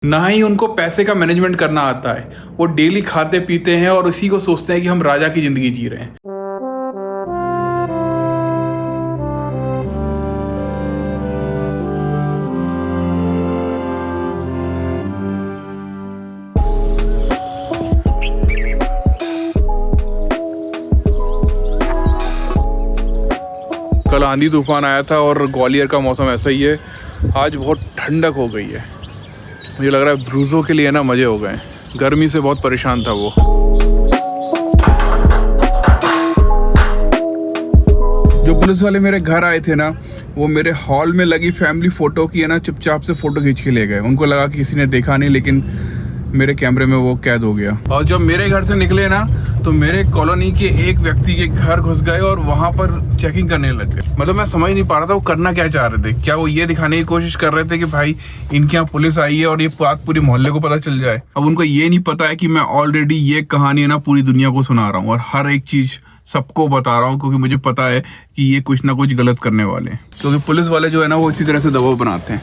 ना ही उनको पैसे का मैनेजमेंट करना आता है। वो डेली खाते पीते हैं और इसी को सोचते हैं कि हम राजा की ज़िंदगी जी रहे हैं। कल आंधी तूफान आया था और ग्वालियर का मौसम ऐसा ही है। आज बहुत ठंडक हो गई है। मुझे लग रहा है ब्रूज़ों के लिए ना मज़े हो गए। गर्मी से बहुत परेशान था वो। जो पुलिस वाले मेरे घर आए थे ना, वो मेरे हॉल में लगी फैमिली फ़ोटो की है ना चुपचाप से फ़ोटो खींच के ले गए। उनको लगा कि किसी ने देखा नहीं, लेकिन मेरे कैमरे में वो कैद हो गया। और जब मेरे घर से निकले ना, तो मेरे कॉलोनी के एक व्यक्ति के घर घुस गए और वहाँ पर चेकिंग करने लग गए। मतलब मैं समझ नहीं पा रहा था वो करना क्या चाह रहे थे। क्या वो ये दिखाने की कोशिश कर रहे थे कि भाई इनके यहाँ पुलिस आई है और ये बात पूरे मोहल्ले को पता चल जाए। अब उनको ये नहीं पता है कि मैं ऑलरेडी ये कहानी है ना पूरी दुनिया को सुना रहा हूँ और हर एक चीज़ सबको बता रहा हूँ, क्योंकि मुझे पता है कि ये कुछ ना कुछ गलत करने वाले हैं। क्योंकि पुलिस वाले जो है ना वो इसी तरह से दबाव बनाते हैं।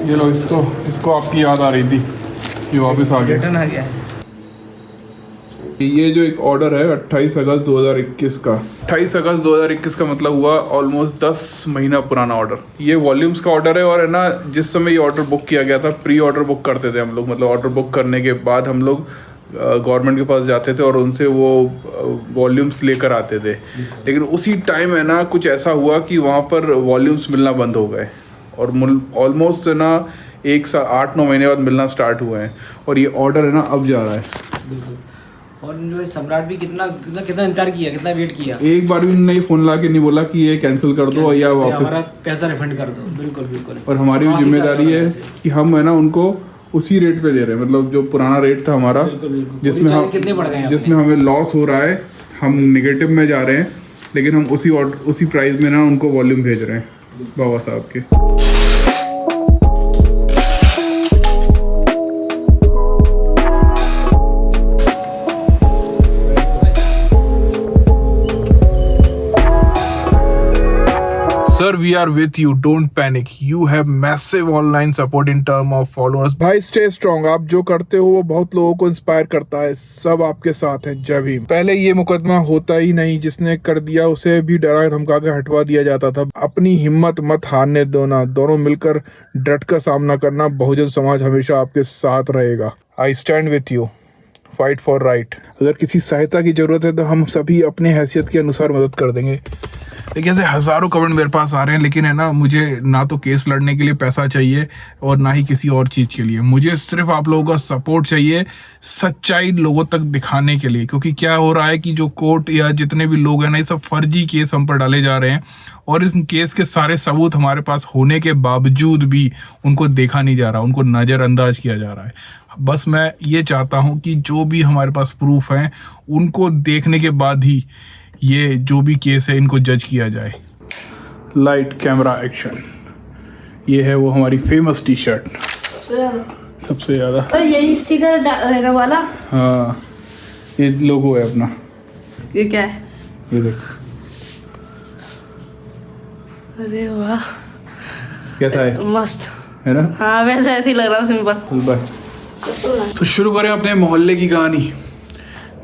ये लो, इसको आपकी याद आ रही थी, ये वापस आ गया। रिटर्न आ गया। ये जो एक ऑर्डर है 28 अगस्त 2021 का, 28 अगस्त 2021 का मतलब हुआ ऑलमोस्ट 10 महीना पुराना ऑर्डर। ये वॉल्यूम्स का ऑर्डर है और है ना, जिस समय ये ऑर्डर बुक किया गया था, प्री ऑर्डर बुक करते थे हम लोग। मतलब ऑर्डर बुक करने के बाद हम लोग गवर्नमेंट के पास जाते थे और उनसे वो वॉल्यूम्स लेकर आते थे। लेकिन उसी टाइम है ना कुछ ऐसा हुआ कि वहाँ पर वॉल्यूम्स मिलना बंद हो गए और ऑलमोस्ट है ना 8-9 महीने बाद मिलना स्टार्ट हुए हैं। और ये ऑर्डर है ना अब जा रहा है। और जो सम्राट भी कितना इंतजार किया, कितना वेट किया। एक बार भी नहीं फोन ला के नहीं बोला कि ये कैंसिल कर दो या वापस हमारा पैसा रिफंड कर दो। बिल्कुल बिल्कुल। और हमारी भी जिम्मेदारी है कि हम है ना उनको उसी रेट पे दे रहे हैं। मतलब जो पुराना रेट था हमारा, जिसमें हमें लॉस हो रहा है, हम नेगेटिव में जा रहे हैं, लेकिन हम उसी प्राइस में ना उनको वॉल्यूम भेज रहे हैं बाबा साहब के। Sir, we are with you. Don't panic. You have massive online support in term of followers. भाई stay strong. आप जो करते हो वो बहुत लोगों को इंस्पायर करता है। सब आपके साथ हैं। जय भीम। पहले ये मुकदमा होता ही नहीं, जिसने कर दिया उसे भी डरा धमका के हटवा दिया जाता था। अपनी हिम्मत मत हारने दो ना, दोनों मिलकर डट कर सामना करना। बहुजन समाज हमेशा आपके साथ रहेगा। I stand with you. Fight for right. अगर किसी सहायता की जरूरत है तो हम सभी अपने हैसियत के अनुसार मदद कर देंगे। देखिए ऐसे हज़ारों कमेंट मेरे पास आ रहे हैं, लेकिन है ना मुझे ना तो केस लड़ने के लिए पैसा चाहिए और ना ही किसी और चीज़ के लिए। मुझे सिर्फ आप लोगों का सपोर्ट चाहिए सच्चाई लोगों तक दिखाने के लिए। क्योंकि क्या हो रहा है कि जो कोर्ट या जितने भी लोग हैं ना, ये सब फर्जी केस हम पर डाले जा रहे हैं और इस केस के सारे सबूत हमारे पास होने के बावजूद भी उनको देखा नहीं जा रहा, उनको नज़रअंदाज किया जा रहा है। बस मैं ये चाहता हूँ कि जो भी हमारे पास प्रूफ हैं उनको देखने के बाद ही ये जो भी केस है इनको जज किया जाए। Light camera action. ये है वो हमारी फेमस टी शर्ट सबसे ज़्यादा। यही स्टिकर रहने वाला। हाँ, ये लोगो है अपना। ये क्या है? ये देख। अरे वाह, कैसा है? मस्त है ना? हाँ, वैसे ऐसे ही लग रहा था सिंपल। तो शुरू करें अपने मोहल्ले की कहानी।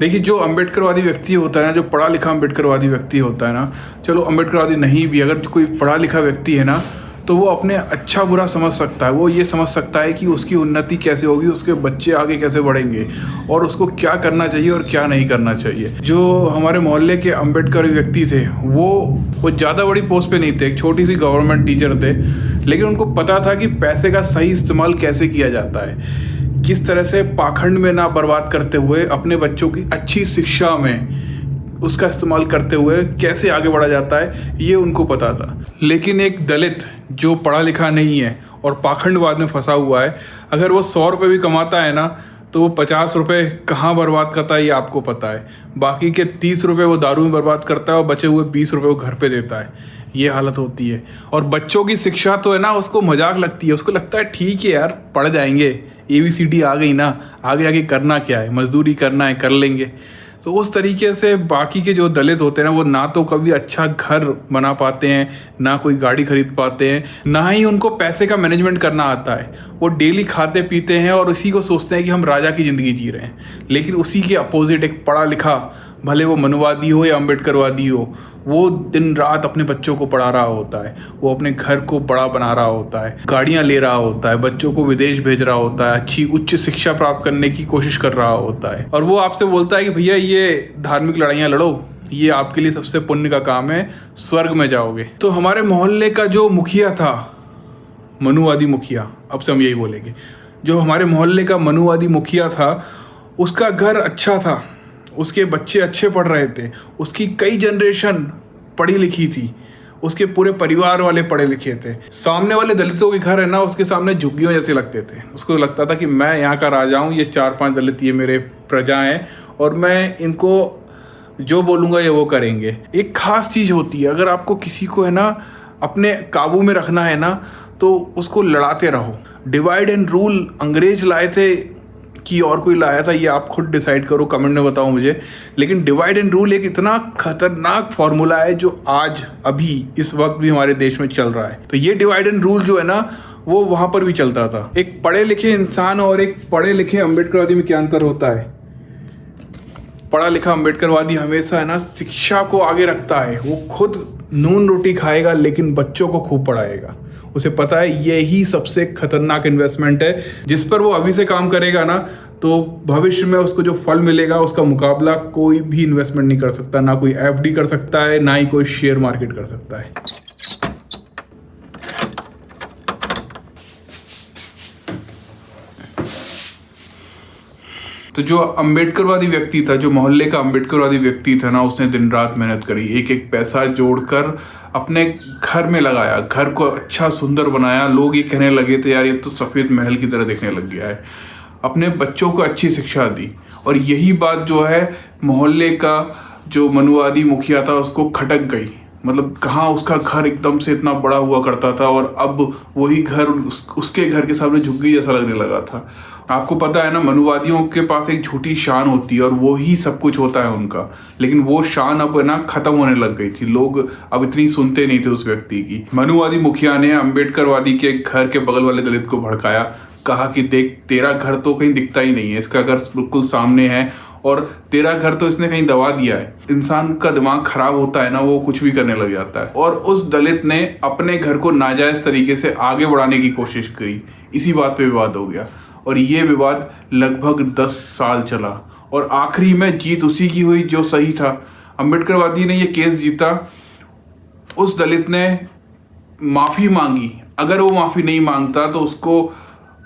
देखिए जो अम्बेडकरवादी व्यक्ति होता है ना, जो पढ़ा लिखा अम्बेडकरवादी व्यक्ति होता है ना, चलो अम्बेडकरवादी नहीं भी, अगर कोई पढ़ा लिखा व्यक्ति है ना, तो वो अपने अच्छा बुरा समझ सकता है। वो ये समझ सकता है कि उसकी उन्नति कैसे होगी, उसके बच्चे आगे कैसे बढ़ेंगे और उसको क्या करना चाहिए और क्या नहीं करना चाहिए। जो हमारे मोहल्ले के अम्बेडकर व्यक्ति थे वो ज़्यादा बड़ी पोस्ट पे नहीं थे, एक छोटी सी गवर्नमेंट टीचर थे, लेकिन उनको पता था कि पैसे का सही इस्तेमाल कैसे किया जाता है, किस तरह से पाखंड में ना बर्बाद करते हुए अपने बच्चों की अच्छी शिक्षा में उसका इस्तेमाल करते हुए कैसे आगे बढ़ा जाता है, ये उनको पता था। लेकिन एक दलित जो पढ़ा लिखा नहीं है और पाखंडवाद में फंसा हुआ है, अगर वो 100 रुपये भी कमाता है ना, तो वो 50 रुपये कहाँ बर्बाद करता है ये आपको पता है। बाकी के 30 रुपये वो दारू में बर्बाद करता है और बचे हुए 20 रुपये वो घर पे देता है। ये हालत होती है। और बच्चों की शिक्षा तो है ना, उसको मजाक लगती है, उसको लगता है ठीक है यार पढ़ जाएंगे, ABCD आ गई ना, आगे आगे करना क्या है, मजदूरी करना है कर लेंगे। तो उस तरीके से बाकी के जो दलित होते हैं ना, वो ना तो कभी अच्छा घर बना पाते हैं, ना कोई गाड़ी खरीद पाते हैं, ना ही उनको पैसे का मैनेजमेंट करना आता है। वो डेली खाते पीते हैं और उसी को सोचते हैं कि हम राजा की ज़िंदगी जी रहे हैं। लेकिन उसी के अपोजिट एक पढ़ा लिखा, भले वो मनुवादी हो या अम्बेडकरवादी हो, वो दिन रात अपने बच्चों को पढ़ा रहा होता है, वो अपने घर को बड़ा बना रहा होता है, गाड़ियाँ ले रहा होता है, बच्चों को विदेश भेज रहा होता है, अच्छी उच्च शिक्षा प्राप्त करने की कोशिश कर रहा होता है। और वो आपसे बोलता है कि भैया ये धार्मिक लड़ाइयाँ लड़ो, ये आपके लिए सबसे पुण्य का काम है, स्वर्ग में जाओगे। तो हमारे मोहल्ले का जो मुखिया था, मनुवादी मुखिया, अब से हम यही बोलेंगे, जो हमारे मोहल्ले का मनुवादी मुखिया था, उसका घर अच्छा था, उसके बच्चे अच्छे पढ़ रहे थे, उसकी कई जनरेशन पढ़ी लिखी थी, उसके पूरे परिवार वाले पढ़े लिखे थे। सामने वाले दलितों के घर है ना, उसके सामने झुग्गियों जैसे लगते थे। उसको लगता था कि मैं यहाँ का राजा हूँ, ये 4-5 दलित ये मेरे प्रजा हैं और मैं इनको जो बोलूँगा ये वो करेंगे। एक खास चीज़ होती है, अगर आपको किसी को है ना अपने काबू में रखना है ना, तो उसको लड़ाते रहो। डिवाइड एंड रूल अंग्रेज लाए थे कि और कोई लाया था, ये आप खुद डिसाइड करो, कमेंट में बताओ मुझे। लेकिन डिवाइड एंड रूल एक इतना खतरनाक फॉर्मूला है जो आज अभी इस वक्त भी हमारे देश में चल रहा है। तो ये डिवाइड एंड रूल जो है ना, वो वहाँ पर भी चलता था। एक पढ़े लिखे इंसान और एक पढ़े लिखे अम्बेडकरवादी में क्या अंतर होता है? पढ़ा लिखा अम्बेडकरवादी हमेशा है ना शिक्षा को आगे रखता है। वो खुद नून रोटी खाएगा लेकिन बच्चों को खूब पढ़ाएगा। उसे पता है यही सबसे खतरनाक इन्वेस्टमेंट है, जिस पर वो अभी से काम करेगा ना, तो भविष्य में उसको जो फल मिलेगा उसका मुकाबला कोई भी इन्वेस्टमेंट नहीं कर सकता। ना कोई एफडी कर सकता है, ना ही कोई शेयर मार्केट कर सकता है। तो जो अम्बेडकरवादी व्यक्ति था, जो मोहल्ले का अम्बेडकरवादी व्यक्ति था ना, उसने दिन रात मेहनत करी, एक एक पैसा जोड़कर अपने घर में लगाया, घर को अच्छा सुंदर बनाया। लोग ये कहने लगे थे यार ये तो सफ़ेद महल की तरह दिखने लग गया है। अपने बच्चों को अच्छी शिक्षा दी, और यही बात जो है मोहल्ले का जो मनुवादी मुखिया था उसको खटक गई। मतलब कहाँ उसका घर एकदम से इतना बड़ा हुआ करता था और अब वही घर उसके घर के सामने झुग्गी जैसा लगने लगा था। आपको पता है ना, मनुवादियों के पास एक झूठी शान होती है और वो ही सब कुछ होता है उनका। लेकिन वो शान अब ना खत्म होने लग गई थी, लोग अब इतनी सुनते नहीं थे उस व्यक्ति की। मनुवादी मुखिया ने अम्बेडकरवादी के घर के बगल वाले दलित को भड़काया, कहा कि देख तेरा घर तो कहीं दिखता ही नहीं है, इसका घर बिल्कुल सामने है और तेरा घर तो इसने कहीं दबा दिया है। इंसान का दिमाग खराब होता है ना, वो कुछ भी करने लग जाता है। और उस दलित ने अपने घर को नाजायज तरीके से आगे बढ़ाने की कोशिश करी। इसी बात पे विवाद हो गया और ये विवाद लगभग 10 साल चला और आखिरी में जीत उसी की हुई जो सही था। अम्बेडकरवादी ने ये केस जीता, उस दलित ने माफ़ी मांगी। अगर वो माफ़ी नहीं मांगता तो उसको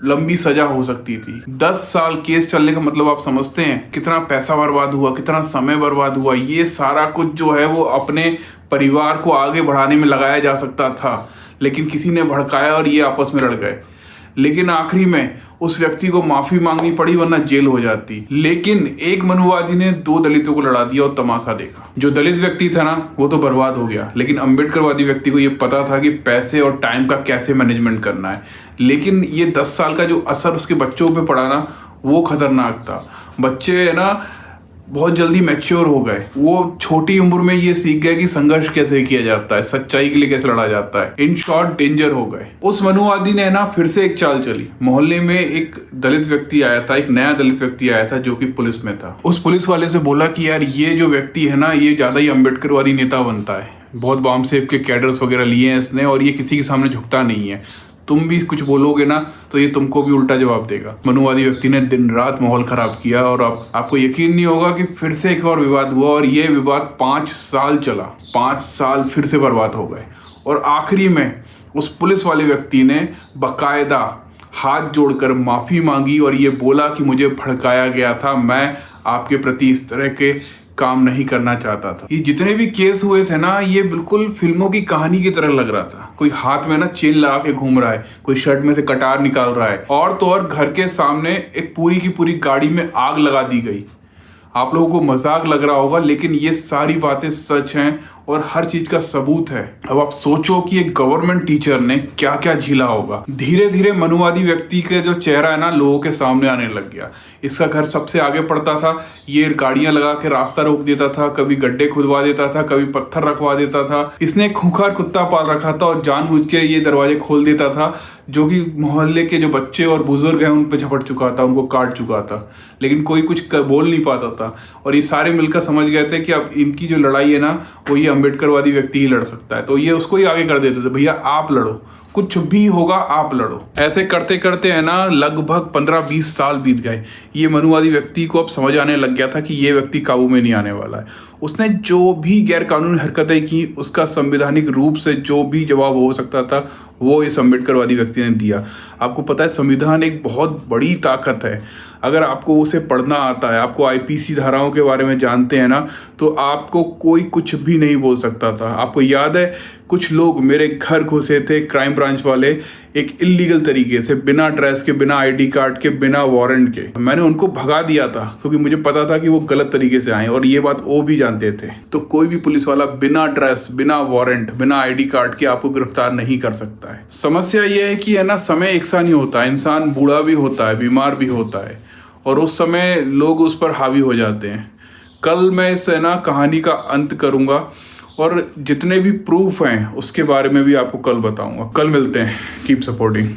लंबी सजा हो सकती थी। 10 साल केस चलने का मतलब आप समझते हैं कितना पैसा बर्बाद हुआ, कितना समय बर्बाद हुआ। ये सारा कुछ जो है वो अपने परिवार को आगे बढ़ाने में लगाया जा सकता था, लेकिन किसी ने भड़काया और ये आपस में लड़ गए। लेकिन आखिरी में उस व्यक्ति को माफ़ी मांगनी पड़ी, वरना जेल हो जाती। लेकिन एक मनुवादी ने 2 दलितों को लड़ा दिया और तमाशा देखा। जो दलित व्यक्ति था ना वो तो बर्बाद हो गया, लेकिन अम्बेडकरवादी व्यक्ति को ये पता था कि पैसे और टाइम का कैसे मैनेजमेंट करना है। लेकिन ये 10 साल का जो असर उसके बच्चों पे पड़ा ना, वो खतरनाक था। बच्चे है ना बहुत जल्दी मैच्योर हो गए। वो छोटी उम्र में ये सीख गए कि संघर्ष कैसे किया जाता है, सच्चाई के लिए कैसे लड़ा जाता है। इन शॉर्ट डेंजर हो गए। उस मनुवादी ने ना फिर से एक चाल चली। मोहल्ले में एक दलित व्यक्ति आया था, एक नया दलित व्यक्ति आया था जो कि पुलिस में था। उस पुलिस वाले से बोला कि यार ये जो व्यक्ति है ना, ये ज्यादा ही अम्बेडकरवादी नेता बनता है, बहुत बामसेब के कैडर्स वगैरह लिए हैं इसने और ये किसी के सामने झुकता नहीं है। तुम भी कुछ बोलोगे ना तो ये तुमको भी उल्टा जवाब देगा। मनुवादी व्यक्ति ने दिन रात माहौल खराब किया और आपको यकीन नहीं होगा कि फिर से एक और विवाद हुआ और ये विवाद 5 साल चला। 5 साल फिर से बर्बाद हो गए और आखिरी में उस पुलिस वाले व्यक्ति ने बकायदा हाथ जोड़कर माफ़ी मांगी और ये बोला कि मुझे भड़काया गया था, मैं आपके प्रति इस तरह के काम नहीं करना चाहता था। ये जितने भी केस हुए थे ना, ये बिल्कुल फिल्मों की कहानी की तरह लग रहा था। कोई हाथ में ना चेन लगा के घूम रहा है, कोई शर्ट में से कटार निकाल रहा है, और तो और घर के सामने एक पूरी की पूरी गाड़ी में आग लगा दी गई। आप लोगों को मजाक लग रहा होगा, लेकिन ये सारी बातें सच हैं और हर चीज का सबूत है। अब आप सोचो कि एक गवर्नमेंट टीचर ने क्या क्या झेला होगा। धीरे धीरे मनुवादी व्यक्ति के जो चेहरा है ना लोगों के सामने आने लग गया। इसका घर सबसे आगे पड़ता था, ये गाड़ियां लगा के रास्ता रोक देता था, कभी गड्ढे खुदवा देता था, कभी पत्थर रखवा देता था। इसने खूंखार कुत्ता पाल रखा था और जानबूझ के ये दरवाजे खोल देता था, जो कि मोहल्ले के जो बच्चे और बुजुर्ग हैं उन पे झपट चुका था, उनको काट चुका था, लेकिन कोई कुछ बोल नहीं पाता था। और ये सारे मिलकर समझ गए थे कि अब इनकी जो लड़ाई है ना वो ये अम्बेडकरवादी व्यक्ति ही लड़ सकता है, तो ये उसको ही आगे कर देते थे, भैया आप लड़ो, कुछ भी होगा आप लड़ो। ऐसे करते करते है ना लगभग 15-20 साल बीत गए। ये मनुवादी व्यक्ति को अब समझ आने लग गया था कि ये व्यक्ति काबू में नहीं आने वाला है। उसने जो भी गैर कानूनी हरकतें की उसका संवैधानिक रूप से जो भी जवाब हो सकता था वो इस अम्बेडकरवादी व्यक्ति ने दिया। आपको पता है संविधान एक बहुत बड़ी ताकत है। अगर आपको उसे पढ़ना आता है, आपको आईपीसी धाराओं के बारे में जानते हैं ना, तो आपको कोई कुछ भी नहीं बोल सकता था। आपको याद है कुछ लोग मेरे घर घुसे थे क्राइम ब्रांच वाले, एक इल्लीगल तरीके से, बिना ड्रेस के, बिना आईडी कार्ड के, बिना वारंट के। मैंने उनको भगा दिया था क्योंकि मुझे पता था कि वो गलत तरीके से आए और ये बात वो भी जानते थे। तो कोई भी पुलिस वाला बिना ड्रेस, बिना वारंट, बिना आईडी कार्ड के आपको गिरफ्तार नहीं कर सकता है। समस्या ये है कि है ना समय एक सा नहीं होता, इंसान बूढ़ा भी होता है, बीमार भी होता है और उस समय लोग उस पर हावी हो जाते हैं। कल मैं इस है ना कहानी का अंत करूंगा और जितने भी प्रूफ हैं उसके बारे में भी आपको कल बताऊंगा। कल मिलते हैं। Keep supporting.